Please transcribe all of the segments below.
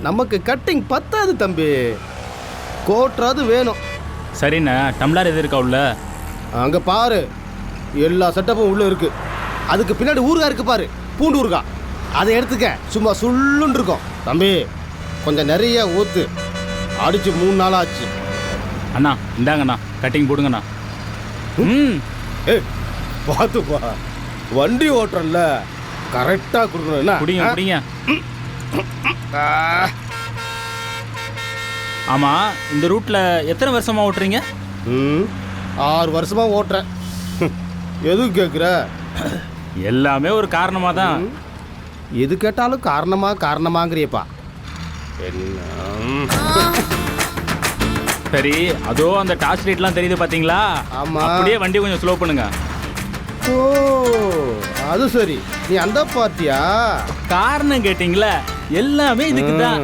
நமக்கு கட்டிங் பத்தாது தம்பி, கோட்ராது வேணும். சரிண்ணா, டம்ளர் எது இருக்கா உள்ள? அங்கே பாரு, எல்லா செட்டப்பும் உள்ளே இருக்கு. அதுக்கு பின்னாடி ஊறுகாய் இருக்கு பாரு, பூண்டு ஊறுகாய். அதை எடுத்துக்க, சும்மா சுள்ளுன்னு இருக்கும். தம்பி கொஞ்சம் நிறைய ஊற்று, அடிச்சு 3 நாள் ஆச்சு. அண்ணா இந்தாங்கண்ணா, கட்டிங் போடுங்கண்ணா. பார்த்துப்பா, வண்டி ஓட்டுறல கரெக்டாக கொடுக்கணும். என்ன குடிங்க குடிங்க. ஆமா, இந்த ரூட்ல எத்தனை வருஷமா ஓட்டுறீங்க? 6 வருஷமா ஓட்டுறேன். எதுக்கு கேட்குற? எல்லாமே ஒரு காரணமா தான். எது கேட்டாலும் காரணமாங்கிறியப்பா. என்ன சரி, அதோ அந்த டார்ச் லைட்லாம் தெரியுது பாத்தீங்களா? ஆமா. அப்படியே வண்டி கொஞ்சம் ஸ்லோ பண்ணுங்க. ஓ அது சரி, நீ அந்த பார்ட்டியா? காரணம் கேட்டீங்களா? எல்லாமே இதுக்கு தான்.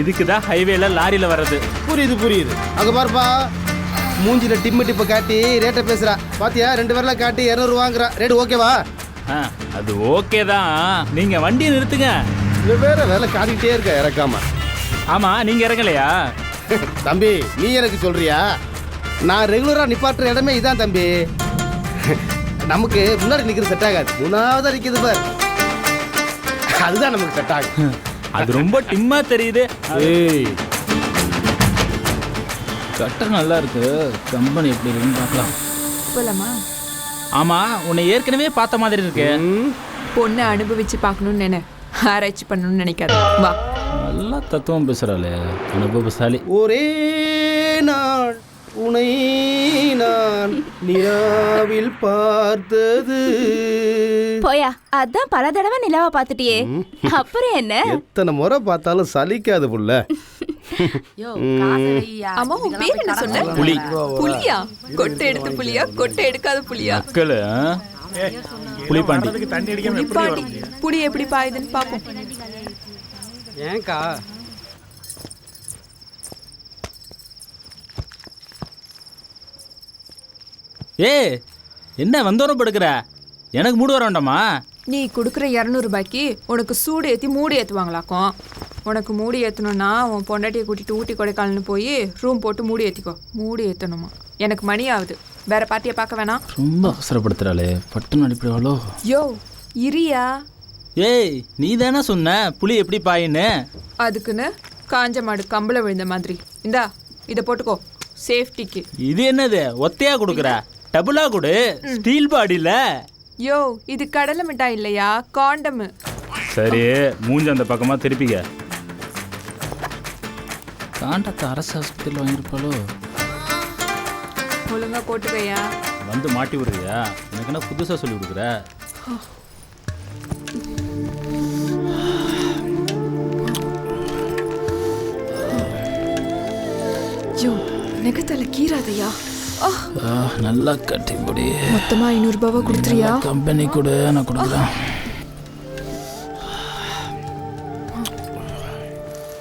இதுக்கு தான் ஹைவேல லாரியில வர்றது. புரியுது. அங்க பாருப்பா, மூஞ்சில டிப்ப காட்டி ரேட்டை பேசுறா பாத்தியா? 2 பேர்ல காட்டி 200 வாங்குறா. ரேட் ஓகேவா? அது ஓகே தான். நீங்க வண்டியை நிறுத்துங்க. இது வேற வேலை காட்டிக்கிட்டே இருக்க இறக்காம. ஆமா, நீங்க இறங்கலையா? தம்பி நீ எனக்கு சொல்றியா? நான் ரெகுலரா நிப்பாட்டுற இடமே இதான் தம்பி. நமக்கு முன்னாடி நிக்கிறது செட் ஆகாது, 3ஆவதா நிக்குது பார், அதுதான் நமக்கு செட் ஆகும். அது ரொம்ப டிம்மா தெரியுது. கட்டர் நல்லா இருக்கு, கம்பெனி எப்படி இருக்குன்னு பார்க்கலாம். போலாமா? ஆமா, உன்னை ஏற்கனவே பார்த்த மாதிரி இருக்கு. பொண்ணை அனுபவிச்சு பார்க்கணும்னு நினை, ஆராய்ச்சி பண்ணணும்னு நினைக்காத. வா. நல்லா தத்துவம் பேசுறாளே, அனுபவசாலி. ஒரே நாள் உனை நான் நிலாவில் பார்த்தது. போயா, அதான் பல தடவை நிலாவை பார்த்துட்டியே, அப்புறம் என்ன? எத்தனை முறை பார்த்தாலும் சலிக்காது புள்ள. அம்மா, உன் பேர் என்ன சொன்ன? புலி. புலியா? கொட்டை எடுத்த புலியா, கொட்டை எடுக்காத புலியா? மக்கள் புலிப்பாண்டி. புலிப்பாண்டி. புலி எப்படி பாயுதுன்னு பாப்போம். ஏன்க்கா? என்ன வந்தோரம் படுக்கிற? எனக்கு மூடு வர வேண்டாமா? நீ கொடுக்குற 200 ரூபாய்க்கு உனக்கு சூடு ஏற்றி மூடி ஏற்றுவாங்களாக்கும். உனக்கு மூடி ஏற்றணும்னா உன் பொண்டாட்டியை கூட்டிட்டு ஊட்டி கொடைக்கானல்னு போய் ரூம் போட்டு மூடி ஏற்றிக்கோ. மூடி ஏற்றணுமா? எனக்கு மணி ஆகுது, வேற பார்ட்டியை பார்க்க வேணாம். ரொம்ப அவசரப்படுத்துறாளே, பட்டுன்னு அடிப்படாளோ? யோ இரியா. நீ தானே சொன்ன புலி எப்படி பாயின்னு? அதுக்குன்னு காஞ்ச மாடு கம்பளை விழுந்த மாதிரி. இந்தா இதை போட்டுக்கோ, சேஃப்டிக்கு. இது என்னது ஒத்தையா கொடுக்குற? டபுளா கொடு, ஸ்டீல் பாடியில. யோ இது கடலை மிட்டாய் இல்லையா, காண்டம். சரி, மூஞ்ச அந்த பக்கமா திருப்பிக்க. காண்டத்தை அரசு ஆஸ்பத்திரியில் வாங்கியிருப்பாளோ? ஒழுங்கா போட்டுக்கையா. வந்து மாட்டி விடுறியா? எனக்கு என்ன புதுசா சொல்லி கொடுக்குற? யோ நெகத்தல கீராதையா. நல்லா கட்டி முடி. மொத்தமா 500 ரூபாவா கொடுத்துறியா? கம்பெனி கூட நான் கொடுக்குறேன்.